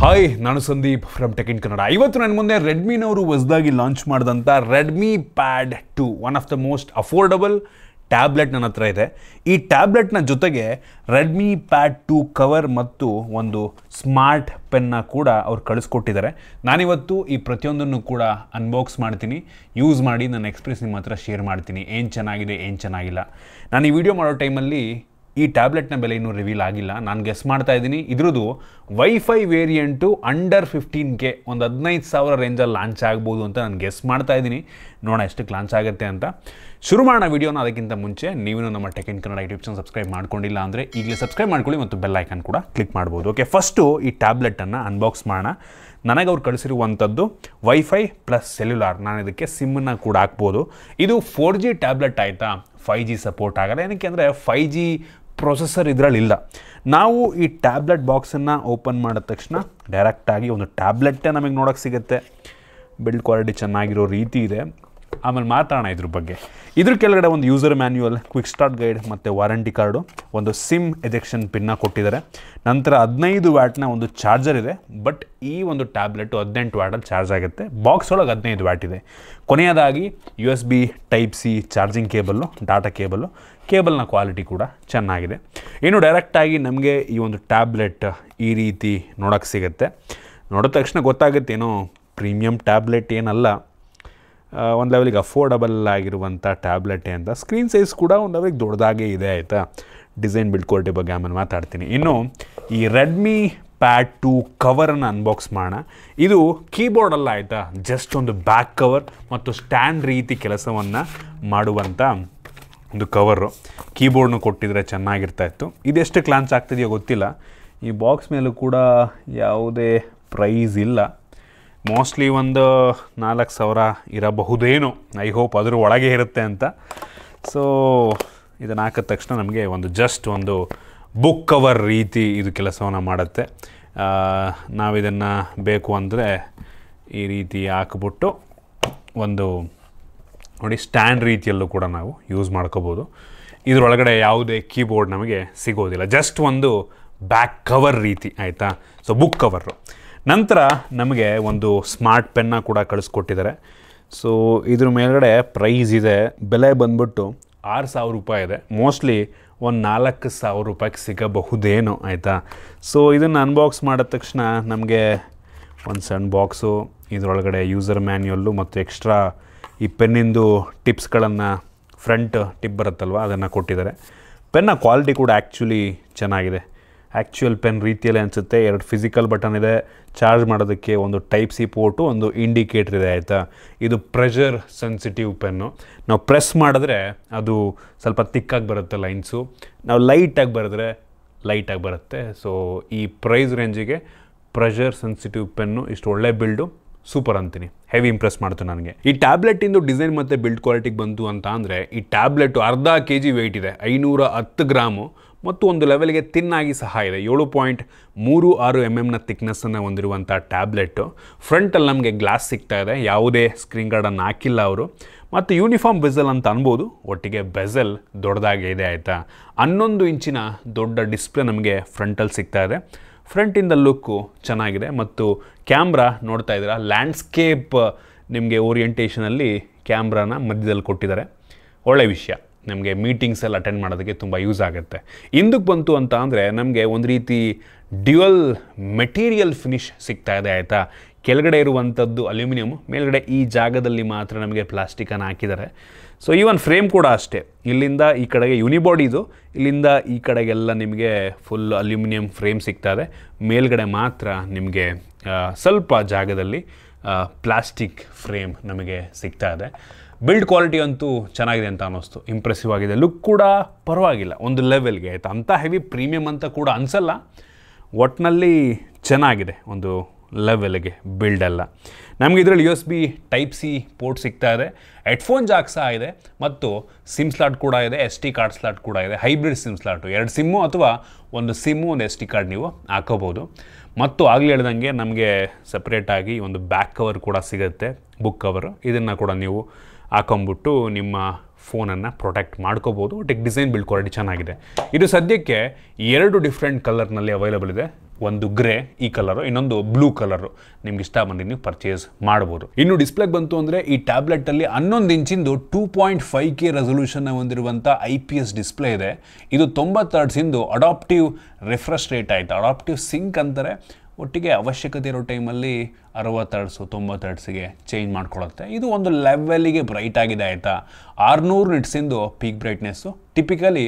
Hi, ನಾನು Sandeep from tech in Kannada. ಇವತ್ತು ನನ್ನ ಮುಂದೆ ರೆಡ್ಮಿನವರು ಹೊಸದಾಗಿ ಲಾಂಚ್ ಮಾಡಿದಂಥ Redmi pad 2 one of the most affordable tablet ನನ್ನ ಹತ್ರ ಇದೆ. ಈ ಟ್ಯಾಬ್ಲೆಟ್ನ ಜೊತೆಗೆ ರೆಡ್ಮಿ ಪ್ಯಾಡ್ 2 ಕವರ್ ಮತ್ತು ಒಂದು ಸ್ಮಾರ್ಟ್ ಪೆನ್ನ ಕೂಡ ಅವ್ರು ಕಳಿಸ್ಕೊಟ್ಟಿದ್ದಾರೆ. ನಾನಿವತ್ತು ಈ ಪ್ರತಿಯೊಂದನ್ನು ಕೂಡ ಅನ್ಬಾಕ್ಸ್ ಮಾಡ್ತೀನಿ, ಯೂಸ್ ಮಾಡಿ ನನ್ನ ಎಕ್ಸ್ಪೀರಿಯನ್ಸ್ ನಿಮ್ಮ ಹತ್ರ ಶೇರ್ ಮಾಡ್ತೀನಿ. ಏನು ಚೆನ್ನಾಗಿದೆ, ಏನು ಚೆನ್ನಾಗಿಲ್ಲ. ನಾನು ಈ ವಿಡಿಯೋ ಮಾಡೋ ಟೈಮಲ್ಲಿ ಈ ಟ್ಯಾಬ್ಲೆಟ್ನ ಬೆಲೆ ಇನ್ನೂ ರಿವೀಲ್ ಆಗಿಲ್ಲ. ನಾನು ಗೆಸ್ ಮಾಡ್ತಾ ಇದ್ದೀನಿ ಇದ್ರದ್ದು ವೈಫೈ ವೇರಿಯಂಟು ಅಂಡರ್ 15K, ಒಂದು 15,000 ರೇಂಜಲ್ಲಿ ಲಾಂಚ್ ಆಗ್ಬೋದು ಅಂತ ನಾನು ಗೆಸ್ ಮಾಡ್ತಾ ಇದ್ದೀನಿ. ನೋಡೋಣ ಎಷ್ಟಕ್ಕೆ ಲಾಂಚ್ ಆಗುತ್ತೆ ಅಂತ. ಶುರು ಮಾಡೋಣ ವಿಡಿಯೋನ. ಅದಕ್ಕಿಂತ ಮುಂಚೆ ನೀವು ನಮ್ಮ tech in Kannada YouTube channel subscribe ಮಾಡ್ಕೊಂಡಿಲ್ಲ ಅಂದರೆ ಈಗಲೇ ಸಬ್ಸ್ಕ್ರೈಬ್ ಮಾಡ್ಕೊಳ್ಳಿ ಮತ್ತು ಬೆಲ್ ಐಕನ್ ಕೂಡ ಕ್ಲಿಕ್ ಮಾಡ್ಬೋದು. ಓಕೆ, ಫಸ್ಟು ಈ ಟ್ಯಾಬ್ಲೆಟನ್ನು ಅನ್ಬಾಕ್ಸ್ ಮಾಡೋಣ. ನನಗೆ ಅವ್ರು ಕಳಿಸಿರುವಂಥದ್ದು ವೈಫೈ ಪ್ಲಸ್ ಸೆಲ್ಯುಲಾರ್. ನಾನು ಇದಕ್ಕೆ ಸಿಮ್ಮನ್ನು ಕೂಡ ಹಾಕ್ಬೋದು. ಇದು 4G ಟ್ಯಾಬ್ಲೆಟ್ ಆಯಿತಾ, 5G ಸಪೋರ್ಟ್ ಆಗಲ್ಲ. ಏನಕ್ಕೆ ಅಂದರೆ 5G ಪ್ರೊಸೆಸರ್ ಇದರಲ್ಲಿ ಇಲ್ಲ. ನಾವು ಈ ಟ್ಯಾಬ್ಲೆಟ್ ಬಾಕ್ಸನ್ನು ಓಪನ್ ಮಾಡಿದ ತಕ್ಷಣ ಡೈರೆಕ್ಟಾಗಿ ಒಂದು ಟ್ಯಾಬ್ಲೆಟ್ಟೇ ನಮಗೆ ನೋಡೋಕ್ಕೆ ಸಿಗುತ್ತೆ. ಬಿಲ್ಡ್ ಕ್ವಾಲಿಟಿ ಚೆನ್ನಾಗಿರೋ ರೀತಿ ಇದೆ. ಆಮೇಲೆ ಮಾತಾಡೋಣ ಇದ್ರ ಬಗ್ಗೆ. ಇದ್ರ ಕೆಳಗಡೆ ಒಂದು user manual, quick start guide ಮತ್ತು ವಾರಂಟಿ ಕಾರ್ಡು, ಒಂದು ಸಿಮ್ ಎಜೆಕ್ಷನ್ ಪಿನ್ನ ಕೊಟ್ಟಿದ್ದಾರೆ. ನಂತರ 15 ವ್ಯಾಟ್ನ ಒಂದು ಚಾರ್ಜರ್ ಇದೆ. ಬಟ್ ಈ ಒಂದು ಟ್ಯಾಬ್ಲೆಟು 18 ವ್ಯಾಟಲ್ಲಿ ಚಾರ್ಜ್ ಆಗುತ್ತೆ. ಬಾಕ್ಸ್ ಒಳಗೆ 15 ವ್ಯಾಟ್ ಇದೆ. ಕೊನೆಯದಾಗಿ USB Type-C charging cable, data ಕೇಬಲ್ನ ಕ್ವಾಲಿಟಿ ಕೂಡ ಚೆನ್ನಾಗಿದೆ. ಇನ್ನು ಡೈರೆಕ್ಟಾಗಿ ನಮಗೆ ಈ ಒಂದು ಟ್ಯಾಬ್ಲೆಟ್ ಈ ರೀತಿ ನೋಡೋಕ್ಕೆ ಸಿಗುತ್ತೆ. ನೋಡಿದ ತಕ್ಷಣ ಗೊತ್ತಾಗುತ್ತೆ ಏನೋ ಪ್ರೀಮಿಯಂ ಟ್ಯಾಬ್ಲೆಟ್ ಏನಲ್ಲ, ಒಂದು ಲೆವೆಲಿಗೆ ಅಫೋರ್ಡಬಲ್ ಆಗಿರುವಂಥ ಟ್ಯಾಬ್ಲೆಟೇ ಅಂತ. ಸ್ಕ್ರೀನ್ ಸೈಜ್ ಕೂಡ ಒಂದು ಲೆವೆಲಿಗೆ ದೊಡ್ಡದಾಗೇ ಇದೆ ಆಯಿತಾ. ಡಿಸೈನ್ ಬಿಲ್ಡ್ ಕ್ವಾಲಿಟಿ ಬಗ್ಗೆ ಆಮೇಲೆ ಮಾತಾಡ್ತೀನಿ. ಇನ್ನು ಈ ರೆಡ್ಮಿ ಪ್ಯಾಡ್ 2 ಕವರನ್ನು ಅನ್ಬಾಕ್ಸ್ ಮಾಡೋಣ. ಇದು ಕೀಬೋರ್ಡಲ್ಲ ಆಯಿತಾ, ಜಸ್ಟ್ ಒಂದು ಬ್ಯಾಕ್ ಕವರ್ ಮತ್ತು ಸ್ಟ್ಯಾಂಡ್ ರೀತಿ ಕೆಲಸವನ್ನು ಮಾಡುವಂಥ ಒಂದು ಕವರು. ಕೀಬೋರ್ಡ್ನು ಕೊಟ್ಟಿದ್ರೆ ಚೆನ್ನಾಗಿರ್ತಾಯಿತ್ತು. ಇದೆಷ್ಟಕ್ಕೆ ಲಾಂಚ್ ಆಗ್ತಿದೆಯೋ ಗೊತ್ತಿಲ್ಲ. ಈ ಬಾಕ್ಸ್ ಮೇಲೂ ಕೂಡ ಯಾವುದೇ ಪ್ರೈಸ್ ಇಲ್ಲ. ಮೋಸ್ಟ್ಲಿ ಒಂದು 4,000 ಇರಬಹುದೇನೋ. ಐ ಹೋಪ್ ಅದ್ರ ಒಳಗೆ ಇರುತ್ತೆ ಅಂತ. ಸೊ ಇದನ್ನು ಹಾಕಿದ ತಕ್ಷಣ ನಮಗೆ ಒಂದು ಜಸ್ಟ್ ಒಂದು ಬುಕ್ ಕವರ್ ರೀತಿ ಇದು ಕೆಲಸವನ್ನು ಮಾಡುತ್ತೆ. ನಾವಿದನ್ನು ಬೇಕು ಅಂದರೆ ಈ ರೀತಿ ಹಾಕ್ಬಿಟ್ಟು ಒಂದು ನೋಡಿ ಸ್ಟ್ಯಾಂಡ್ ರೀತಿಯಲ್ಲೂ ಕೂಡ ನಾವು ಯೂಸ್ ಮಾಡ್ಕೋಬೋದು. ಇದರೊಳಗಡೆ ಯಾವುದೇ ಕೀಬೋರ್ಡ್ ನಮಗೆ ಸಿಗೋದಿಲ್ಲ. ಜಸ್ಟ್ ಒಂದು ಬ್ಯಾಕ್ ಕವರ್ ರೀತಿ ಆಯಿತಾ. So book cover. ನಂತರ ನಮಗೆ ಒಂದು ಸ್ಮಾರ್ಟ್ ಪೆನ್ನ ಕೂಡ ಕಳಿಸ್ಕೊಟ್ಟಿದ್ದಾರೆ. ಸೊ ಇದ್ರ ಮೇಲ್ಗಡೆ ಪ್ರೈಸ್ ಇದೆ. ಬೆಲೆ ಬಂದ್ಬಿಟ್ಟು 6,000 ರೂಪಾಯಿ ಇದೆ. ಮೋಸ್ಟ್ಲಿ ಒಂದು 4,000 ರೂಪಾಯಿಗೆ ಸಿಗಬಹುದೇನೋ ಆಯಿತಾ. ಸೊ ಇದನ್ನು ಅನ್ಬಾಕ್ಸ್ ಮಾಡಿದ ತಕ್ಷಣ ನಮಗೆ ಒಂದು ಸಣ್ಣ ಬಾಕ್ಸು, ಇದರೊಳಗಡೆ ಯೂಸರ್ ಮ್ಯಾನ್ಯುವಲ್ಲು ಮತ್ತು ಎಕ್ಸ್ಟ್ರಾ ಈ ಪೆನ್ನಿಂದು ಟಿಪ್ಸ್ಗಳನ್ನು, ಫ್ರಂಟ್ ಟಿಪ್ ಬರುತ್ತಲ್ವ ಅದನ್ನು ಕೊಟ್ಟಿದ್ದಾರೆ. ಪೆನ್ನ ಕ್ವಾಲಿಟಿ ಕೂಡ ಆ್ಯಕ್ಚುಲಿ ಚೆನ್ನಾಗಿದೆ. ಆ್ಯಕ್ಚುಯಲ್ ಪೆನ್ ರೀತಿಯಲ್ಲೇ ಅನಿಸುತ್ತೆ. 2 ಫಿಸಿಕಲ್ ಬಟನ್ ಇದೆ. ಚಾರ್ಜ್ ಮಾಡೋದಕ್ಕೆ ಒಂದು Type-C ಪೋರ್ಟು, ಒಂದು ಇಂಡಿಕೇಟ್ರ್ ಇದೆ ಆಯಿತಾ. ಇದು ಪ್ರೆಷರ್ ಸೆನ್ಸಿಟಿವ್ ಪೆನ್ನು. ನಾವು ಪ್ರೆಸ್ ಮಾಡಿದ್ರೆ ಅದು ಸ್ವಲ್ಪ ತಿಕ್ಕಾಗಿ ಬರುತ್ತೆ ಲೈನ್ಸು. ನಾವು ಲೈಟಾಗಿ ಬರೆದ್ರೆ ಲೈಟಾಗಿ ಬರುತ್ತೆ. ಸೊ ಈ ಪ್ರೈಸ್ ರೇಂಜಿಗೆ ಪ್ರೆಷರ್ ಸೆನ್ಸಿಟಿವ್ ಪೆನ್ನು ಇಷ್ಟು ಒಳ್ಳೆ ಬಿಲ್ಡು, ಸೂಪರ್ ಅಂತೀನಿ. ಹೆವಿ ಇಂಪ್ರೆಸ್ ಮಾಡ್ತು ನನಗೆ. ಈ ಟ್ಯಾಬ್ಲೆಟಿಂದು ಡಿಸೈನ್ ಮತ್ತು ಬಿಲ್ಡ್ ಕ್ವಾಲಿಟಿಗೆ ಬಂತು ಅಂತ ಅಂದರೆ ಈ ಟ್ಯಾಬ್ಲೆಟು 1/2 kg ವೆಯ್ಟ್ ಇದೆ, 510 ಗ್ರಾಮು ಮತ್ತು ಒಂದು ಲೆವೆಲ್ಗೆ ತಿನ್ನಾಗಿ ಸಹ ಇದೆ. 7.36 mm ಥಿಕ್ನೆಸ್ಸನ್ನು ಹೊಂದಿರುವಂಥ ಟ್ಯಾಬ್ಲೆಟು. ಫ್ರಂಟಲ್ಲಿ ನಮಗೆ ಗ್ಲಾಸ್ ಸಿಗ್ತಾ ಇದೆ. ಯಾವುದೇ ಸ್ಕ್ರೀನ್ ಗಾರ್ಡನ್ನು ಹಾಕಿಲ್ಲ ಅವರು. ಮತ್ತು ಯೂನಿಫಾರ್ಮ್ ಬೆಸಲ್ ಅಂತ ಅನ್ಬೋದು. ಒಟ್ಟಿಗೆ ಬೆಸಲ್ ದೊಡ್ಡದಾಗೆ ಇದೆ ಆಯಿತಾ. 11 ಇಂಚಿನ ದೊಡ್ಡ ಡಿಸ್ಪ್ಲೇ ನಮಗೆ ಫ್ರಂಟಲ್ಲಿ ಸಿಗ್ತಾ ಇದೆ. ಫ್ರಂಟಿಂದ ಲುಕ್ಕು ಚೆನ್ನಾಗಿದೆ. ಮತ್ತು ಕ್ಯಾಮ್ರಾ ನೋಡ್ತಾ ಇದ್ದೀರಾ, ಲ್ಯಾಂಡ್ಸ್ಕೇಪ್ ನಿಮಗೆ ಓರಿಯೆಂಟೇಷನಲ್ಲಿ ಕ್ಯಾಮ್ರಾನ ಮಧ್ಯದಲ್ಲಿ ಕೊಟ್ಟಿದ್ದಾರೆ. ಒಳ್ಳೆ ವಿಷಯ. ನಮಗೆ ಮೀಟಿಂಗ್ಸಲ್ಲಿ ಅಟೆಂಡ್ ಮಾಡೋದಕ್ಕೆ ತುಂಬ ಯೂಸ್ ಆಗುತ್ತೆ. ಇಂದಕ್ಕೆ ಬಂತು ಅಂತ ಅಂದರೆ ನಮಗೆ ಒಂದು ರೀತಿ ಡ್ಯುಯಲ್ ಮೆಟೀರಿಯಲ್ ಫಿನಿಶ್ ಸಿಗ್ತಾ ಇದೆ ಆಯಿತಾ. ಕೆಳಗಡೆ ಇರುವಂಥದ್ದು ಅಲ್ಯೂಮಿನಿಯಮ್, ಮೇಲ್ಗಡೆ ಈ ಜಾಗದಲ್ಲಿ ಮಾತ್ರ ನಮಗೆ ಪ್ಲಾಸ್ಟಿಕನ್ನು ಹಾಕಿದ್ದಾರೆ. ಸೊ ಈವನ್ ಫ್ರೇಮ್ ಕೂಡ ಅಷ್ಟೇ. ಇಲ್ಲಿಂದ ಈ ಕಡೆಗೆ ಯೂನಿಬಾಡಿದು, ಇಲ್ಲಿಂದ ಈ ಕಡೆಗೆಲ್ಲ ನಿಮಗೆ ಫುಲ್ ಅಲ್ಯೂಮಿನಿಯಂ ಫ್ರೇಮ್ ಸಿಗ್ತಾ ಇದೆ. ಮೇಲ್ಗಡೆ ಮಾತ್ರ ನಿಮಗೆ ಸ್ವಲ್ಪ ಜಾಗದಲ್ಲಿ ಪ್ಲಾಸ್ಟಿಕ್ ಫ್ರೇಮ್ ನಮಗೆ ಸಿಗ್ತಾ ಇದೆ. ಬಿಲ್ಡ್ ಕ್ವಾಲಿಟಿ ಅಂತೂ ಚೆನ್ನಾಗಿದೆ ಅಂತ ಅನ್ನಿಸ್ತು. ಇಂಪ್ರೆಸಿವ್ ಆಗಿದೆ. ಲುಕ್ ಕೂಡ ಪರವಾಗಿಲ್ಲ, ಒಂದು ಲೆವೆಲ್ಗೆ ಆಯಿತಾ. ಅಂಥ ಹೆವಿ ಪ್ರೀಮಿಯಮ್ ಅಂತ ಕೂಡ ಅನಿಸಲ್ಲ. ಒಟ್ಟಿನಲ್ಲಿ ಚೆನ್ನಾಗಿದೆ, ಒಂದು ಲೆವೆಲ್ಗೆ ಬಿಲ್ಡೆಲ್ಲ. ನಮಗೆ ಇದರಲ್ಲಿ USB Type-C ಪೋರ್ಟ್ ಸಿಗ್ತಾ ಇದೆ. ಹೆಡ್ಫೋನ್ ಜಾಕ್ ಸಹ ಇದೆ ಮತ್ತು ಸಿಮ್ ಸ್ಲಾಟ್ ಕೂಡ ಇದೆ. SD ಕಾರ್ಡ್ ಸ್ಲಾಟ್ ಕೂಡ ಇದೆ. ಹೈಬ್ರಿಡ್ ಸಿಮ್ ಸ್ಲಾಟು, 2 ಸಿಮ್ಮು ಅಥವಾ ಒಂದು ಸಿಮ್ಮು, ಒಂದು SD ಕಾರ್ಡ್ ನೀವು ಹಾಕೋಬೋದು. ಮತ್ತು ಆಗಲೇ ಹೇಳ್ದಂಗೆ ನಮಗೆ ಸಪ್ರೇಟಾಗಿ ಒಂದು ಬ್ಯಾಕ್ ಕವರ್ ಕೂಡ ಸಿಗುತ್ತೆ, ಬುಕ್ ಕವರು. ಇದನ್ನು ಕೂಡ ನೀವು ಹಾಕೊಂಬಿಟ್ಟು ನಿಮ್ಮ ಫೋನನ್ನು ಪ್ರೊಟೆಕ್ಟ್ ಮಾಡ್ಕೋಬೋದು. ಒಟ್ಟಿಗೆ ಡಿಸೈನ್ ಬಿಲ್ಡ್ ಕ್ವಾಲಿಟಿ ಚೆನ್ನಾಗಿದೆ. ಇದು ಸದ್ಯಕ್ಕೆ 2 ಡಿಫ್ರೆಂಟ್ ಕಲರ್ನಲ್ಲಿ ಅವೈಲೇಬಲ್ ಇದೆ. ಒಂದು ಗ್ರೇ ಈ ಕಲರು, ಇನ್ನೊಂದು ಬ್ಲೂ ಕಲರು. ನಿಮ್ಗೆ ಇಷ್ಟ ಬಂದು ನೀವು ಪರ್ಚೇಸ್ ಮಾಡ್ಬೋದು. ಇನ್ನು ಡಿಸ್ಪ್ಲೇಗೆ ಬಂತು ಅಂದರೆ ಈ ಟ್ಯಾಬ್ಲೆಟಲ್ಲಿ 11 ಇಂಚಿಂದು 2.5K ರೆಸೊಲ್ಯೂಷನ್ನ ಹೊಂದಿರುವಂಥ IPS ಡಿಸ್ಪ್ಲೇ ಇದೆ. ಇದು 90 ಹರ್ಟ್ಸಿಂದು ಅಡಾಪ್ಟಿವ್ ರಿಫ್ರೆಶ್ ರೇಟ್ ಆಯಿತು, ಅಡಾಪ್ಟಿವ್ ಸಿಂಕ್ ಅಂತಾರೆ. ಒಟ್ಟಿಗೆ ಅವಶ್ಯಕತೆ ಇರೋ ಟೈಮಲ್ಲಿ 60 ಹರ್ಟ್ಸು 90 ಹರ್ಟ್ಸಿಗೆ ಚೇಂಜ್ ಮಾಡ್ಕೊಳ್ಳುತ್ತೆ. ಇದು ಒಂದು ಲೆವೆಲಿಗೆ ಬ್ರೈಟ್ ಆಗಿದೆ ಆಯಿತಾ. 600 ನಿಟ್ಸಿಂದು ಪೀಕ್ ಬ್ರೈಟ್ನೆಸ್ಸು, ಟಿಪಿಕಲಿ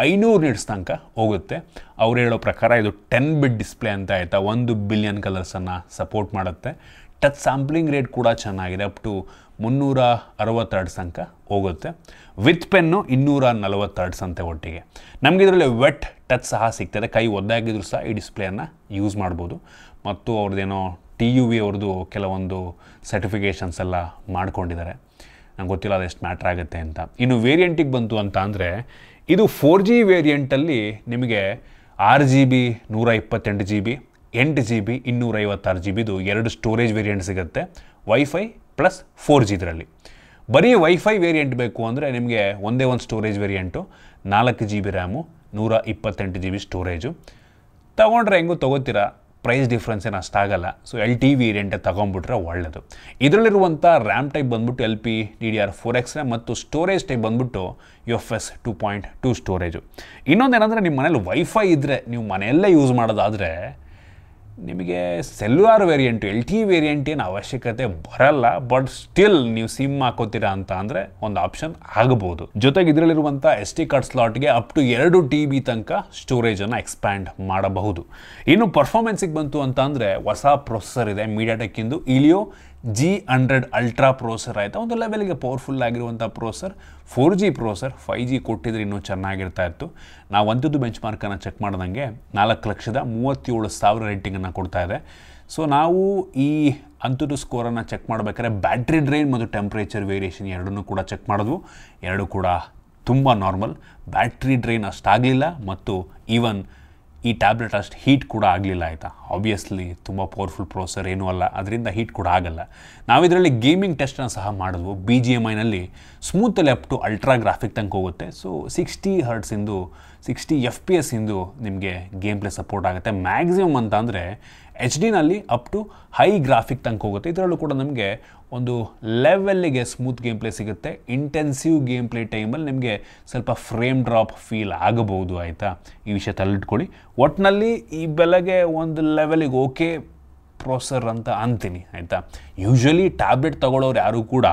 500 ನಿಟ್ಸ್ ತನಕ ಹೋಗುತ್ತೆ. ಅವ್ರು ಹೇಳೋ ಪ್ರಕಾರ ಇದು 10 ಬಿಟ್ ಡಿಸ್ಪ್ಲೇ ಅಂತ ಆಯಿತಾ. 1 ಬಿಲಿಯನ್ ಕಲರ್ಸನ್ನು ಸಪೋರ್ಟ್ ಮಾಡುತ್ತೆ. ಟಚ್ ಸ್ಯಾಂಪ್ಲಿಂಗ್ ರೇಟ್ ಕೂಡ ಚೆನ್ನಾಗಿದೆ, ಅಪ್ ಟು 360 ಹರ್ಟ್ಸ್ ತನಕ ಹೋಗುತ್ತೆ. ವಿತ್ ಪೆನ್ನು 240 ಹರ್ಟ್ಸ್ ಅಂತೆ. ಒಟ್ಟಿಗೆ ನಮಗೆ ಇದರಲ್ಲಿ ವೆಟ್ ಟಚ್ ಸಹ ಸಿಗ್ತದೆ. ಕೈ ಒದ್ದಾಗಿದ್ರು ಸಹ ಈ ಡಿಸ್ಪ್ಲೇಯನ್ನು ಯೂಸ್ ಮಾಡ್ಬೋದು. ಮತ್ತು ಅವ್ರದ್ದೇನೋ TUV ಅವ್ರದ್ದು ಕೆಲವೊಂದು ಸರ್ಟಿಫಿಕೇಷನ್ಸ್ ಎಲ್ಲ ಮಾಡ್ಕೊಂಡಿದ್ದಾರೆ. ನಂಗೆ ಗೊತ್ತಿಲ್ಲ ಅದೆಷ್ಟು ಮ್ಯಾಟ್ರ್ ಆಗುತ್ತೆ ಅಂತ. ಇನ್ನು ವೇರಿಯಂಟಿಗೆ ಬಂತು ಅಂತ ಅಂದರೆ ಇದು 4G ವೇರಿಯಂಟಲ್ಲಿ ನಿಮಗೆ 6GB 128GB 8GB 256GBದು 2 storage variant ಸಿಗುತ್ತೆ. ವೈಫೈ ಪ್ಲಸ್ 4G ಇದರಲ್ಲಿ. ಬರೀ ವೈಫೈ ವೇರಿಯಂಟ್ ಬೇಕು ಅಂದರೆ ನಿಮಗೆ ಒಂದೇ ಒಂದು storage variant, 4GB RAM 128GB storage. ತೊಗೊಂಡ್ರೆ ಹೆಂಗೂ ತೊಗೋತೀರಾ, ಪ್ರೈಸ್ ಡಿಫ್ರೆನ್ಸ್ ಏನು ಅಷ್ಟಾಗಲ್ಲ. ಸೊ LTE ವೇರಿಯಂಟೇ ತೊಗೊಂಡ್ಬಿಟ್ರೆ ಒಳ್ಳೆಯದು. ಇದರಲ್ಲಿರುವಂಥ ರ್ಯಾಮ್ ಟೈಪ್ ಬಂದ್ಬಿಟ್ಟು LPDDR4X ಮತ್ತು ಸ್ಟೋರೇಜ್ ಟೈಪ್ ಬಂದ್ಬಿಟ್ಟು UFS 2.2 ಸ್ಟೋರೇಜು. ಇನ್ನೊಂದೇನೆಂದರೆ ನಿಮ್ಮ ಮನೇಲಿ ವೈಫೈ ಇದ್ದರೆ, ನೀವು ಮನೆಯಲ್ಲೇ ಯೂಸ್ ಮಾಡೋದಾದರೆ ನಿಮಗೆ ಸೆಲ್ಯುಲಾರ್ ವೇರಿಯಂಟು LTE ವೇರಿಯಂಟ್ ಏನು ಅವಶ್ಯಕತೆ ಬರಲ್ಲ. ಬಟ್ ಸ್ಟಿಲ್ ನೀವು ಸಿಮ್ ಹಾಕೋತೀರಾ ಅಂತ ಅಂದರೆ ಒಂದು ಆಪ್ಷನ್ ಆಗಬಹುದು. ಜೊತೆಗೆ ಇದರಲ್ಲಿರುವಂಥ SD ಕಾರ್ಡ್ ಸ್ಲಾಟ್ಗೆ ಅಪ್ ಟು 2 TB ತನಕ ಸ್ಟೋರೇಜನ್ನು ಎಕ್ಸ್ಪ್ಯಾಂಡ್ ಮಾಡಬಹುದು. ಇನ್ನು ಪರ್ಫಾರ್ಮೆನ್ಸಿಗೆ ಬಂತು ಅಂತ ಅಂದರೆ ಹೊಸ ಪ್ರೊಸೆಸರ್ ಇದೆ ಮೀಡಿಯಾಟೆಕ್ಕಿಂದು Helio G100 ಅಲ್ಟ್ರಾ ಪ್ರೊಸೆಸರ್ ಆಯಿತಾ. ಒಂದು ಲೆವೆಲ್ಗೆ ಪವರ್ಫುಲ್ ಆಗಿರುವಂಥ ಪ್ರೊಸೆಸರ್. 4G ಪ್ರೊಸೆಸರ್, 5G ಕೊಟ್ಟಿದ್ರೆ ಇನ್ನೂ ಚೆನ್ನಾಗಿರ್ತಾ ಇತ್ತು. ನಾವು ಅಂಥದ್ದು ಬೆಂಚ್ ಮಾರ್ಕನ್ನು ಚೆಕ್ ಮಾಡಿದಂಗೆ 4,37,000 ರೇಟಿಂಗನ್ನು ಕೊಡ್ತಾ ಇದೆ. ಸೊ ನಾವು ಈ ಅಂಥದ್ದು ಸ್ಕೋರನ್ನು ಚೆಕ್ ಮಾಡಬೇಕಾದ್ರೆ ಬ್ಯಾಟ್ರಿ ಡ್ರೈನ್ ಮತ್ತು ಟೆಂಪ್ರೇಚರ್ ವೇರಿಯೇಷನ್ ಎರಡನ್ನೂ ಕೂಡ ಚೆಕ್ ಮಾಡಿದ್ವು. ಎರಡೂ ಕೂಡ ತುಂಬ ನಾರ್ಮಲ್. ಬ್ಯಾಟ್ರಿ ಡ್ರೈನ್ ಅಷ್ಟಾಗಲಿಲ್ಲ ಮತ್ತು ಈವನ್ ಈ ಟ್ಯಾಬ್ಲೆಟ್ ಅಷ್ಟು ಹೀಟ್ ಕೂಡ ಆಗಲಿಲ್ಲ ಆಯಿತಾ. ಆಬ್ವಿಯಸ್ಲಿ ತುಂಬ ಪವರ್ಫುಲ್ ಪ್ರೊಸೆಸರ್ ಏನೂ ಅಲ್ಲ, ಅದರಿಂದ ಹೀಟ್ ಕೂಡ ಆಗಲ್ಲ. ನಾವಿದರಲ್ಲಿ ಗೇಮಿಂಗ್ ಟೆಸ್ಟನ್ನು ಸಹ ಮಾಡಿದ್ವು. BGMIನಲ್ಲಿ ಸ್ಮೂತಲ್ಲಿ ಅಪ್ ಟು ಅಲ್ಟ್ರಾ ಗ್ರಾಫಿಕ್ ತನಕ ಹೋಗುತ್ತೆ. ಸೊ 60 ಹರ್ಟ್ಸಿಂದು 60 FPS ಇಂದು ನಿಮಗೆ ಗೇಮ್ ಪ್ಲೇ ಸಪೋರ್ಟ್ ಆಗುತ್ತೆ. ಮ್ಯಾಕ್ಸಿಮಮ್ ಅಂತ ಅಂದರೆ HD up to high graphic ತನಕ ಹೋಗುತ್ತೆ. ಇದರಲ್ಲೂ ಕೂಡ ನಮಗೆ ಒಂದು ಲೆವೆಲ್ಲಿಗೆ ಸ್ಮೂತ್ ಗೇಮ್ ಪ್ಲೇ ಸಿಗುತ್ತೆ. ಇಂಟೆನ್ಸಿವ್ ಗೇಮ್ ಪ್ಲೇ ಟೈಮಲ್ಲಿ ನಿಮಗೆ ಸ್ವಲ್ಪ ಫ್ರೇಮ್ ಡ್ರಾಪ್ ಫೀಲ್ ಆಗಬಹುದು ಆಯಿತಾ. ಈ ವಿಷಯ ತಲೆಯಿಟ್ಕೊಳ್ಳಿ. ಒಟ್ಟಿನಲ್ಲಿ ಈ ಬೆಲೆಗೆ ಒಂದು ಲೆವೆಲಿಗೆ ಓಕೆ ಪ್ರೊಸೆಸರ್ ಅಂತ ಅಂತೀನಿ ಆಯಿತಾ. ಯೂಶ್ವಲಿ ಟ್ಯಾಬ್ಲೆಟ್ ತೊಗೊಳ್ಳೋರು ಯಾರೂ ಕೂಡ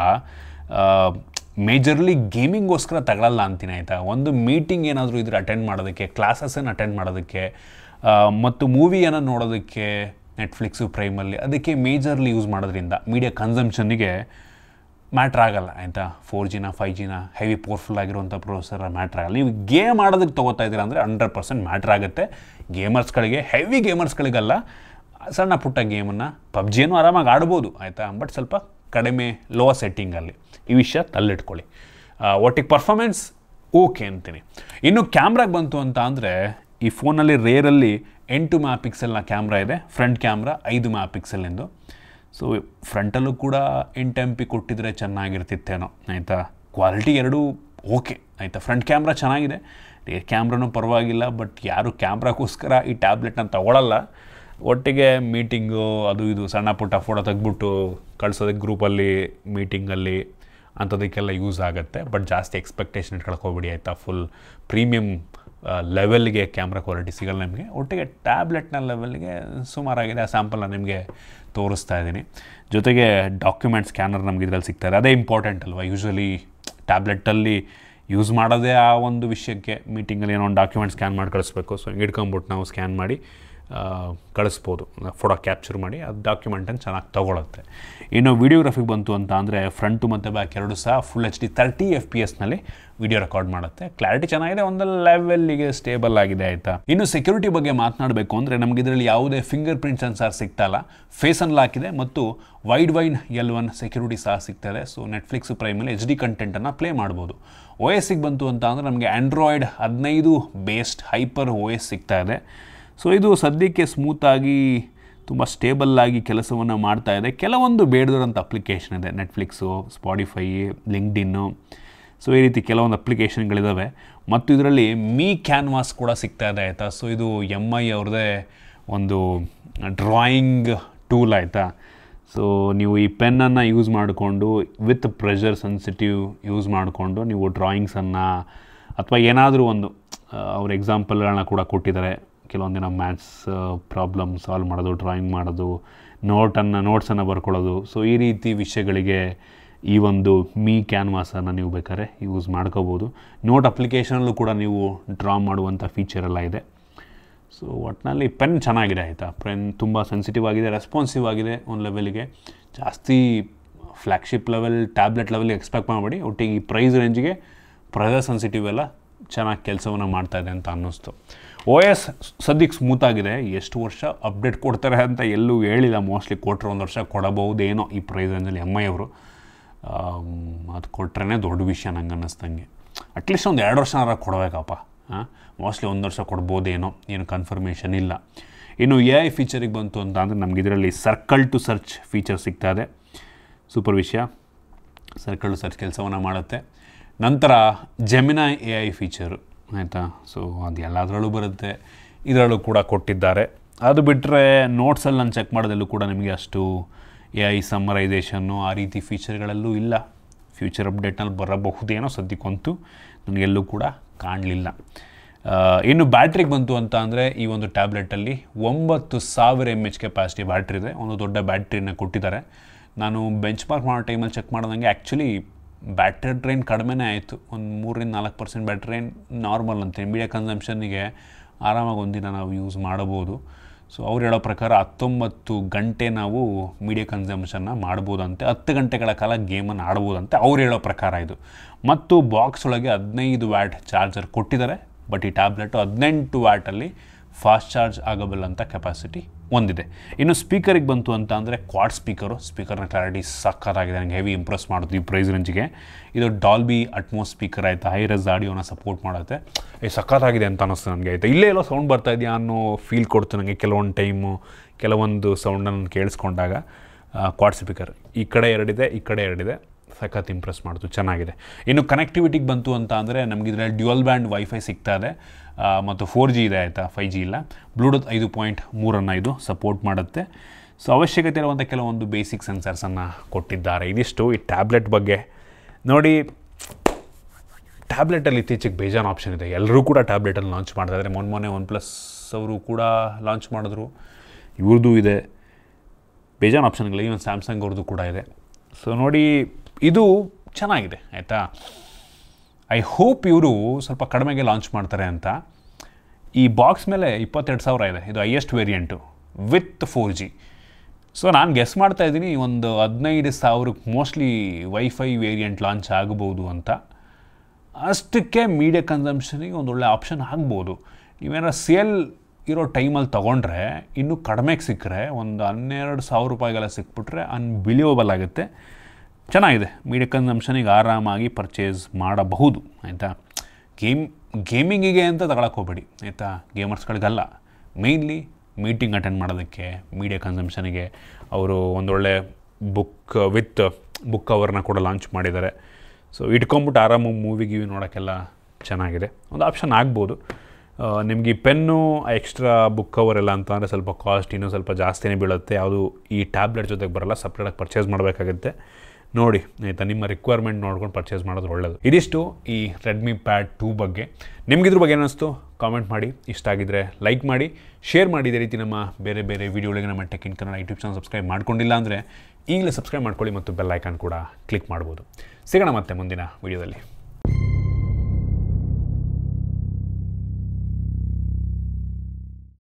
ಮೇಜರ್ಲಿ ಗೇಮಿಂಗೋಸ್ಕರ ತಗೊಳ್ಳಲ್ಲ ಅಂತೀನಿ ಆಯಿತಾ. ಒಂದು ಮೀಟಿಂಗ್ ಏನಾದರೂ ಇದ್ರೆ ಅಟೆಂಡ್ ಮಾಡೋದಕ್ಕೆ, ಕ್ಲಾಸಸ್ಸನ್ನು ಅಟೆಂಡ್ ಮಾಡೋದಕ್ಕೆ ಮತ್ತು ಮೂವಿಯನ್ನು ನೋಡೋದಕ್ಕೆ ನೆಟ್ಫ್ಲಿಕ್ಸು ಪ್ರೈಮಲ್ಲಿ ಅದಕ್ಕೆ ಮೇಜರ್ಲಿ ಯೂಸ್ ಮಾಡೋದ್ರಿಂದ ಮೀಡಿಯಾ ಕನ್ಸಂಪ್ಷನ್ನಿಗೆ ಮ್ಯಾಟ್ರ್ ಆಗಲ್ಲ ಆಯಿತಾ. 4Gನ 5Gನ ಹೆವಿ ಪವರ್ಫುಲ್ ಆಗಿರುವಂಥ ಪ್ರೊಸೆಸರ್ ಮ್ಯಾಟ್ರ್ ಆಗಲ್ಲ. ನೀವು ಗೇಮ್ ಆಡೋದಕ್ಕೆ ತೊಗೋತಾ ಇದ್ದೀರಾ ಅಂದರೆ 100% ಮ್ಯಾಟ್ರ್ ಆಗುತ್ತೆ. ಗೇಮರ್ಸ್ಗಳಿಗೆ, ಹೆವಿ ಗೇಮರ್ಸ್ಗಳಿಗಲ್ಲ, ಸಣ್ಣ ಪುಟ್ಟ ಗೇಮನ್ನು PUBGಯನ್ನು ಆರಾಮಾಗಿ ಆಡ್ಬೋದು ಆಯಿತಾ. ಬಟ್ ಸ್ವಲ್ಪ ಕಡಿಮೆ ಲೋ ಸೆಟ್ಟಿಂಗಲ್ಲಿ. ಈ ವಿಷಯ ತಲ್ಲಿಟ್ಕೊಳ್ಳಿ. ಒಟ್ಟಿಗೆ ಪರ್ಫಾರ್ಮೆನ್ಸ್ ಓಕೆ ಅಂತೀನಿ. ಇನ್ನು ಕ್ಯಾಮ್ರಾಗೆ ಬಂತು ಅಂತ ಅಂದರೆ ಈ ಫೋನಲ್ಲಿ ರೇರಲ್ಲಿ 8 MP ಕ್ಯಾಮ್ರಾ ಇದೆ. Front camera 5 MP. ಸೊ ಫ್ರಂಟಲ್ಲೂ ಕೂಡ 8 MP ಕೊಟ್ಟಿದ್ರೆ ಚೆನ್ನಾಗಿರ್ತಿತ್ತೇನೋ ಆಯಿತಾ. ಕ್ವಾಲಿಟಿ ಎರಡೂ ಓಕೆ ಆಯಿತಾ. ಫ್ರಂಟ್ ಕ್ಯಾಮ್ರಾ ಚೆನ್ನಾಗಿದೆ, ರೇರ್ ಕ್ಯಾಮ್ರಾನೂ ಪರವಾಗಿಲ್ಲ. ಬಟ್ ಯಾರು ಕ್ಯಾಮ್ರಾಗೋಸ್ಕರ ಈ ಟ್ಯಾಬ್ಲೆಟ್ನ ತೊಗೊಳ್ಳಲ್ಲ. ಒಟ್ಟಿಗೆ ಮೀಟಿಂಗು ಅದು ಇದು ಸಣ್ಣ ಪುಟ್ಟ ಫೋಟೋ ತೆಗೆದ್ಬಿಟ್ಟು ಕಳ್ಸೋದಕ್ಕೆ ಗ್ರೂಪಲ್ಲಿ, ಮೀಟಿಂಗಲ್ಲಿ ಅಂಥದಕ್ಕೆಲ್ಲ ಯೂಸ್ ಆಗುತ್ತೆ. ಬಟ್ ಜಾಸ್ತಿ ಎಕ್ಸ್ಪೆಕ್ಟೇಷನ್ ಇಟ್ಕೊಳಕ್ಕೆ ಹೋಗ್ಬಿಡಿ ಆಯಿತಾ. ಫುಲ್ ಪ್ರೀಮಿಯಮ್ ಲೆವೆಲ್ಗೆ ಕ್ಯಾಮ್ರಾ ಕ್ವಾಲಿಟಿ ಸಿಗಲ್ಲ ನಿಮಗೆ. ಒಟ್ಟಿಗೆ ಟ್ಯಾಬ್ಲೆಟ್ನ ಲೆವೆಲ್ಗೆ ಸುಮಾರಾಗಿದೆ. ಆ ಸ್ಯಾಂಪಲ್ನ ನಿಮಗೆ ತೋರಿಸ್ತಾ ಇದ್ದೀನಿ. ಜೊತೆಗೆ ಡಾಕ್ಯುಮೆಂಟ್ ಸ್ಕ್ಯಾನರ್ ನಮ್ಗೆ ಇದರಲ್ಲಿ ಸಿಗ್ತಾಯಿದೆ. ಅದೇ ಇಂಪಾರ್ಟೆಂಟ್ ಅಲ್ವಾ. ಯೂಶ್ವಲಿ ಟ್ಯಾಬ್ಲೆಟಲ್ಲಿ ಯೂಸ್ ಮಾಡೋದೇ ಆ ಒಂದು ವಿಷಯಕ್ಕೆ. ಮೀಟಿಂಗಲ್ಲಿ ಏನೋ ಒಂದು ಡಾಕ್ಯುಮೆಂಟ್ ಸ್ಕ್ಯಾನ್ ಮಾಡಿ ಕಳಿಸ್ಬೇಕು. ಸೊ ಹಿಂಗೆ ಇಟ್ಕೊಂಬಿಟ್ಟು ನಾವು ಸ್ಕ್ಯಾನ್ ಮಾಡಿ ಕಳಿಸ್ಬೋದು, ಫೋಟೋ ಕ್ಯಾಪ್ಚರ್ ಮಾಡಿ. ಅದು ಡಾಕ್ಯುಮೆಂಟನ್ನು ಚೆನ್ನಾಗಿ ತೊಗೊಳುತ್ತೆ. ಇನ್ನು ವೀಡಿಯೋಗ್ರಫಿಗೆ ಬಂತು ಅಂತ ಅಂದರೆ ಫ್ರಂಟು ಮತ್ತು ಬ್ಯಾಕ್ ಎರಡೂ ಸಹ full HD 30 FPS video record ಮಾಡುತ್ತೆ. ಕ್ಲಾರಿಟಿ ಚೆನ್ನಾಗಿದೆ, ಒಂದು ಲೆವೆಲ್ಲಿಗೆ ಸ್ಟೇಬಲ್ ಆಗಿದೆ ಆಯಿತಾ. ಇನ್ನು ಸೆಕ್ಯೂರಿಟಿ ಬಗ್ಗೆ ಮಾತನಾಡಬೇಕು ಅಂದರೆ ನಮಗೆ ಇದರಲ್ಲಿ ಯಾವುದೇ ಫಿಂಗರ್ ಪ್ರಿಂಟ್ ಸೆನ್ಸಾರ್ ಸಿಗ್ತಾಯಿಲ್ಲ. ಫೇಸ್ ಅನ್ಲಾಕ್ ಇದೆ ಮತ್ತು ವೈಡ್ ವೈನ್ L1 ಸೆಕ್ಯೂರಿಟಿ ಸಹ ಸಿಗ್ತದೆ. ಸೊ ನೆಟ್ಫ್ಲಿಕ್ಸ್ ಪ್ರೈಮಲ್ಲಿ HD ಕಂಟೆಂಟನ್ನು ಪ್ಲೇ ಮಾಡ್ಬೋದು. OSಗೆ ಬಂತು ಅಂತ ಅಂದರೆ ನಮಗೆ ಆಂಡ್ರಾಯ್ಡ್ 15 ಬೇಸ್ಡ್ ಹೈಪರ್ OS ಸಿಗ್ತಾ ಇದೆ. ಸೊ ಇದು ಸದ್ಯಕ್ಕೆ ಸ್ಮೂತಾಗಿ ತುಂಬ ಸ್ಟೇಬಲ್ಲಾಗಿ ಕೆಲಸವನ್ನು ಮಾಡ್ತಾ ಇದೆ. ಕೆಲವೊಂದು ಬೇಡದಿರೋಂಥ ಅಪ್ಲಿಕೇಶನ್ ಇದೆ. ನೆಟ್ಫ್ಲಿಕ್ಸು, ಸ್ಪಾಟಿಫೈ, ಲಿಂಕ್ಡ್ಇನ್ನು, ಸೊ ಈ ರೀತಿ ಕೆಲವೊಂದು ಅಪ್ಲಿಕೇಶನ್ಗಳಿದ್ದಾವೆ ಮತ್ತು ಇದರಲ್ಲಿ ಮೀ ಕ್ಯಾನ್ವಾಸ್ ಕೂಡ ಸಿಗ್ತಾ ಇದೆ ಆಯಿತಾ. ಸೊ ಇದು MI ಅವ್ರದ್ದೇ ಒಂದು ಡ್ರಾಯಿಂಗ್ ಟೂಲ್ ಆಯಿತಾ. ಸೊ ನೀವು ಈ ಪೆನ್ನನ್ನು ಯೂಸ್ ಮಾಡಿಕೊಂಡು ವಿತ್ ಪ್ರೆಷರ್ ಸೆನ್ಸಿಟಿವ್ ಯೂಸ್ ಮಾಡಿಕೊಂಡು ನೀವು ಡ್ರಾಯಿಂಗ್ಸನ್ನು ಅಥವಾ ಏನಾದರೂ ಒಂದು ಅವ್ರ ಎಕ್ಸಾಂಪಲ್ಗಳನ್ನ ಕೂಡ ಕೊಟ್ಟಿದ್ದಾರೆ. ಕೆಲವೊಂದು ದಿನ ಮ್ಯಾಥ್ಸ್ ಪ್ರಾಬ್ಲಮ್ ಸಾಲ್ವ್ ಮಾಡೋದು, ಡ್ರಾಯಿಂಗ್ ಮಾಡೋದು, ನೋಟ್ಸನ್ನು ಬರ್ಕೊಳ್ಳೋದು. ಸೊ ಈ ರೀತಿ ವಿಷಯಗಳಿಗೆ ಈ ಒಂದು ಮೀ ಕ್ಯಾನ್ವಾಸನ್ನು ನೀವು ಬೇಕಾದ್ರೆ ಯೂಸ್ ಮಾಡ್ಕೋಬೋದು. ನೋಟ್ ಅಪ್ಲಿಕೇಶನಲ್ಲೂ ಕೂಡ ನೀವು ಡ್ರಾ ಮಾಡುವಂಥ ಫೀಚರೆಲ್ಲ ಇದೆ. ಸೊ ಒಟ್ಟಿನಲ್ಲಿ ಪೆನ್ ಚೆನ್ನಾಗಿದೆ ಆಯಿತಾ. ಪೆನ್ ತುಂಬ ಸೆನ್ಸಿಟಿವ್ ಆಗಿದೆ, ರೆಸ್ಪಾನ್ಸಿವ್ ಆಗಿದೆ ಒಂದು ಲೆವೆಲ್ಗೆ. ಜಾಸ್ತಿ ಫ್ಲ್ಯಾಗ್ಶಿಪ್ ಲೆವೆಲ್, ಟ್ಯಾಬ್ಲೆಟ್ ಲೆವೆಲ್ಗೆ ಎಕ್ಸ್ಪೆಕ್ಟ್ ಮಾಡಬೇಡಿ. ಒಟ್ಟಿಗೆ ಈ ಪ್ರೈಸ್ ರೇಂಜ್ಗೆ ಪ್ರೆಷರ್ ಸೆನ್ಸಿಟಿವ್ ಎಲ್ಲ ಚೆನ್ನಾಗಿ ಕೆಲಸವನ್ನು ಮಾಡ್ತಾಯಿದೆ ಅಂತ ಅನ್ನಿಸ್ತು. OS ಸದ್ಯಕ್ಕೆ ಸ್ಮೂತಾಗಿದೆ. ಎಷ್ಟು ವರ್ಷ ಅಪ್ಡೇಟ್ ಕೊಡ್ತಾರೆ ಅಂತ ಎಲ್ಲೂ ಹೇಳಿಲ್ಲ. ಮೋಸ್ಟ್ಲಿ ಕೊಟ್ಟರೆ 1 ವರ್ಷ ಕೊಡಬಹುದೇನೋ ಈ ಪ್ರೈಸ್ ರೇಂಜಲ್ಲಿ MI ಅವರು. ಅದು ಕೊಟ್ರೇ ದೊಡ್ಡ ವಿಷಯ ನಂಗೆ ಅನ್ನಿಸ್ದಂಗೆ. ಅಟ್ಲೀಸ್ಟ್ ಒಂದು 2 ವರ್ಷನಾರ ಕೊಡಬೇಕಪ್ಪ. ಮೋಸ್ಟ್ಲಿ 1 ವರ್ಷ ಕೊಡ್ಬೋದೇನೋ, ಏನು ಕನ್ಫರ್ಮೇಷನ್ ಇಲ್ಲ. ಇನ್ನು AI ಫೀಚರಿಗೆ ಬಂತು ಅಂತ ಅಂದರೆ ನಮ್ಗೆ ಇದರಲ್ಲಿ ಸರ್ಕಲ್ ಟು ಸರ್ಚ್ ಫೀಚರ್ ಸಿಗ್ತಾ ಇದೆ. ಸೂಪರ್ ವಿಷಯ. ಸರ್ಕಲ್ ಟು ಸರ್ಚ್ ಕೆಲಸವನ್ನು ಮಾಡುತ್ತೆ. ನಂತರ ಜೆಮಿನೈ AI ಫೀಚರು ಆಯಿತಾ. ಸೊ ಅದು ಎಲ್ಲದರಲ್ಲೂ ಬರುತ್ತೆ, ಇದರಲ್ಲೂ ಕೂಡ ಕೊಟ್ಟಿದ್ದಾರೆ. ಅದು ಬಿಟ್ಟರೆ ನೋಟ್ಸಲ್ಲಿ ನಾನು ಚೆಕ್ ಮಾಡೋದಲ್ಲೂ ಕೂಡ ನಿಮಗೆ ಅಷ್ಟು AI ಸಮ್ಮರೈಸೇಷನ್ನು ಆ ರೀತಿ ಫೀಚರ್ಗಳಲ್ಲೂ ಇಲ್ಲ. ಫ್ಯೂಚರ್ ಅಪ್ಡೇಟ್ನಲ್ಲಿ ಬರಬಹುದೇನೋ, ಸದ್ಯಕ್ಕಂತೂ ನನಗೆಲ್ಲೂ ಕೂಡ ಕಾಣಲಿಲ್ಲ. ಇನ್ನು ಬ್ಯಾಟ್ರಿಗೆ ಬಂತು ಅಂತ ಅಂದರೆ ಈ ಒಂದು ಟ್ಯಾಬ್ಲೆಟಲ್ಲಿ 9000 mAh ಕೆಪಾಸಿಟಿ ಬ್ಯಾಟ್ರಿ ಇದೆ. ಒಂದು ದೊಡ್ಡ ಬ್ಯಾಟ್ರಿನ ಕೊಟ್ಟಿದ್ದಾರೆ. ನಾನು ಬೆಂಚ್ ಮಾರ್ಕ್ ಮಾಡೋ ಟೈಮಲ್ಲಿ ಚೆಕ್ ಮಾಡ್ದಂಗೆ ಆ್ಯಕ್ಚುಲಿ ಬ್ಯಾಟ್ರಿ ಡ್ರೈನ್ ಕಡಿಮೆನೇ ಆಯಿತು. ಒಂದು 3-4% ಬ್ಯಾಟ್ರಿ ಡ್ರೈನ್ ನಾರ್ಮಲ್ ಅಂತೆ. ಮೀಡಿಯಾ ಕನ್ಸಂಪ್ಷನ್ನಿಗೆ ಆರಾಮಾಗಿ ಒಂದಿನ ನಾವು ಯೂಸ್ ಮಾಡಬಹುದು. ಸೊ ಅವ್ರು ಹೇಳೋ ಪ್ರಕಾರ 19 ಗಂಟೆ ನಾವು ಮೀಡಿಯಾ ಕನ್ಸಂಪ್ಷನ್ನ ಮಾಡ್ಬೋದಂತೆ. 10 ಗಂಟೆಗಳ ಕಾಲ ಗೇಮನ್ನು ಆಡ್ಬೋದಂತೆ ಅವ್ರು ಹೇಳೋ ಪ್ರಕಾರ ಇದು. ಮತ್ತು ಬಾಕ್ಸ್ ಒಳಗೆ 15 ವ್ಯಾಟ್ ಚಾರ್ಜರ್ ಕೊಟ್ಟಿದ್ದಾರೆ. ಬಟ್ ಈ ಟ್ಯಾಬ್ಲೆಟು 18 ವ್ಯಾಟಲ್ಲಿ ಫಾಸ್ಟ್ ಚಾರ್ಜ್ ಆಗಬಲ್ ಅಂತ ಕೆಪಾಸಿಟಿ ಹೊಂದಿದೆ. ಇನ್ನು ಸ್ಪೀಕರಿಗೆ ಬಂತು ಅಂತ ಅಂದರೆ ಕ್ವಾಡ್ ಸ್ಪೀಕರ್ನ ಕ್ಲಾರಿಟಿ ಸಕ್ಕತ್ತಾಗಿದೆ. ನನಗೆ ಹೆವಿ ಇಂಪ್ರೆಸ್ ಮಾಡೋದು ಈ ಪ್ರೈಸ್ ರೇಂಜ್ಗೆ. ಇದು ಡಾಲ್ಬಿ ಅಟ್ಮೋಸ್ ಸ್ಪೀಕರ್ ಆಯಿತಾ. ಹೈ ರೆಸ್ ಆಡಿಯೋನ ಸಪೋರ್ಟ್ ಮಾಡುತ್ತೆ. ಸಕ್ಕತ್ತಾಗಿದೆ ಅಂತ ಅನ್ನಿಸ್ತು ನನಗೆ ಆಯಿತಾ. ಇಲ್ಲೇ ಎಲ್ಲೋ ಸೌಂಡ್ ಬರ್ತಾ ಇದೆಯಾ ಅನ್ನೋ ಫೀಲ್ ಕೊಡ್ತು ನನಗೆ ಕೆಲವೊಂದು ಟೈಮು. ಕೆಲವೊಂದು ಸೌಂಡನ್ನು ಕೇಳಿಸ್ಕೊಂಡಾಗ ಕ್ವಾಡ್ ಸ್ಪೀಕರ್ ಈ ಕಡೆ 2 ಇದೆ, ಈ ಕಡೆ 2 ಇದೆ. ಸಖತ್ ಇಂಪ್ರೆಸ್ ಮಾಡ್ತು, ಚೆನ್ನಾಗಿದೆ. ಇನ್ನು ಕನೆಕ್ಟಿವಿಟಿಗೆ ಬಂತು ಅಂತ ಅಂದರೆ ನಮಗೆ ಇದರಲ್ಲಿ ಡ್ಯುಯಲ್ ಬ್ಯಾಂಡ್ ವೈಫೈ ಸಿಗ್ತಾ ಇದೆ ಮತ್ತು 4G ಇದೆ ಆಯಿತಾ, 5G ಇಲ್ಲ. ಬ್ಲೂಟೂತ್ 5.3 ಇದು ಸಪೋರ್ಟ್ ಮಾಡುತ್ತೆ. ಸೊ ಅವಶ್ಯಕತೆ ಇರುವಂಥ ಕೆಲವೊಂದು ಬೇಸಿಕ್ ಸೆನ್ಸರ್ಸನ್ನು ಕೊಟ್ಟಿದ್ದಾರೆ. ಇದಿಷ್ಟು ಈ ಟ್ಯಾಬ್ಲೆಟ್ ಬಗ್ಗೆ. ನೋಡಿ, ಟ್ಯಾಬ್ಲೆಟಲ್ಲಿ ಇತ್ತೀಚೆಗೆ ಬೇಜಾನ್ ಆಪ್ಷನ್ ಇದೆ. ಎಲ್ಲರೂ ಕೂಡ ಟ್ಯಾಬ್ಲೆಟಲ್ಲಿ ಲಾಂಚ್ ಮಾಡ್ತಾಯಿದ್ದಾರೆ. ಮೊನ್ನೆ OnePlus ಅವರು ಕೂಡ ಲಾಂಚ್ ಮಾಡಿದ್ರು. ಇವ್ರದ್ದು ಇದೆ ಬೇಜಾನ್ ಆಪ್ಷನ್ಗಳು. ಇವನ್ ಸ್ಯಾಮ್ಸಂಗ್ ಅವ್ರದ್ದು ಕೂಡ ಇದೆ. ಸೊ ನೋಡಿ, ಇದು ಚೆನ್ನಾಗಿದೆ ಆಯಿತಾ. ಐ ಹೋಪ್ ಇವರು ಸ್ವಲ್ಪ ಕಡಿಮೆಗೆ ಲಾಂಚ್ ಮಾಡ್ತಾರೆ ಅಂತ. ಈ ಬಾಕ್ಸ್ ಮೇಲೆ 22,000 ಇದೆ. ಇದು highest variant with 4G. So ನಾನು ಗೆಸ್ ಮಾಡ್ತಾಯಿದ್ದೀನಿ ಒಂದು 15,000ಕ್ಕೆ ಮೋಸ್ಟ್ಲಿ ವೈಫೈ ವೇರಿಯಂಟ್ ಲಾಂಚ್ ಆಗ್ಬೋದು ಅಂತ. ಅಷ್ಟಕ್ಕೆ ಮೀಡಿಯಾ ಕನ್ಸಂಪ್ಷನಿಗೆ ಒಂದೊಳ್ಳೆ ಆಪ್ಷನ್ ಆಗ್ಬೋದು. ನೀವೇನಾರು ಸೇಲ್ ಇರೋ ಟೈಮಲ್ಲಿ ತೊಗೊಂಡ್ರೆ ಇನ್ನೂ ಕಡಿಮೆಗೆ ಸಿಕ್ಕರೆ ಒಂದು 12,000 ರೂಪಾಯಿಗೆಲ್ಲ ಸಿಕ್ಬಿಟ್ರೆ ಅನ್ಬಿಲಿಯಬಲ್ ಆಗುತ್ತೆ. ಚೆನ್ನಾಗಿದೆ. ಮೀಡಿಯಾ ಕನ್ಸಂಪ್ಷನಿಗೆ ಆರಾಮಾಗಿ ಪರ್ಚೇಸ್ ಮಾಡಬಹುದು ಆಯಿತಾ. ಗೇಮಿಂಗಿಗೆ ಅಂತ ತಗೊಳಕ್ಕೆ ಹೋಗಬೇಡಿ ಆಯಿತಾ. ಗೇಮರ್ಸ್ಗಳಿಗಲ್ಲ, ಮೇಯ್ನ್ಲಿ ಮೀಟಿಂಗ್ ಅಟೆಂಡ್ ಮಾಡೋದಕ್ಕೆ ಮೀಡಿಯಾ ಕನ್ಸಂಪ್ಷನಿಗೆ ಅವರು ಒಂದೊಳ್ಳೆ ಬುಕ್ ಕವರ್ನ ಕೂಡ ಲಾಂಚ್ ಮಾಡಿದ್ದಾರೆ. ಸೊ ಇಟ್ಕೊಂಬಿಟ್ಟು ಆರಾಮಾಗಿ ಮೂವಿ ನೋಡೋಕ್ಕೆಲ್ಲ ಚೆನ್ನಾಗಿದೆ. ಒಂದು ಆಪ್ಷನ್ ಆಗ್ಬೋದು. ನಿಮಗೆ ಈ ಪೆನ್ನು ಎಕ್ಸ್ಟ್ರಾ ಬುಕ್ ಕವರ್ ಎಲ್ಲ ಅಂತ ಅಂದರೆ ಸ್ವಲ್ಪ ಕಾಸ್ಟ್ ಇನ್ನೂ ಸ್ವಲ್ಪ ಜಾಸ್ತಿನೇ ಬೀಳುತ್ತೆ. ಯಾವುದು ಈ ಟ್ಯಾಬ್ಲೆಟ್ ಜೊತೆಗೆ ಬರೋಲ್ಲ, ಸಪ್ರೇಟಾಗಿ ಪರ್ಚೇಸ್ ಮಾಡಬೇಕಾಗುತ್ತೆ. ನೋಡಿ ಆಯಿತಾ, ನಿಮ್ಮ ರಿಕ್ವೈರ್ಮೆಂಟ್ ನೋಡ್ಕೊಂಡು ಪರ್ಚೇಸ್ ಮಾಡೋದು ಒಳ್ಳೆಯದು. ಇದಿಷ್ಟು ಈ ರೆಡ್ಮಿ ಪ್ಯಾಡ್ 2 ಬಗ್ಗೆ. ನಿಮಗಿದ್ರ ಬಗ್ಗೆ ಏನಿಸ್ತು ಕಾಮೆಂಟ್ ಮಾಡಿ. ಇಷ್ಟ ಆಗಿದ್ದರೆ ಲೈಕ್ ಮಾಡಿ, ಶೇರ್ ಮಾಡಿ. ಇದೇ ರೀತಿ ನಮ್ಮ ಬೇರೆ ಬೇರೆ ವೀಡಿಯೋಗಳಿಗೆ ನಮ್ಮ tech in Kannada YouTube channel subscribe ಮಾಡ್ಕೊಂಡಿಲ್ಲ ಅಂದರೆ ಈಗಲೇ ಸಬ್ಸ್ಕ್ರೈಬ್ ಮಾಡ್ಕೊಳ್ಳಿ ಮತ್ತು ಬೆಲ್ ಐಕಾನ್ ಕೂಡ ಕ್ಲಿಕ್ ಮಾಡ್ಬೋದು. ಸಿಗೋಣ ಮತ್ತೆ ಮುಂದಿನ ವೀಡಿಯೋದಲ್ಲಿ.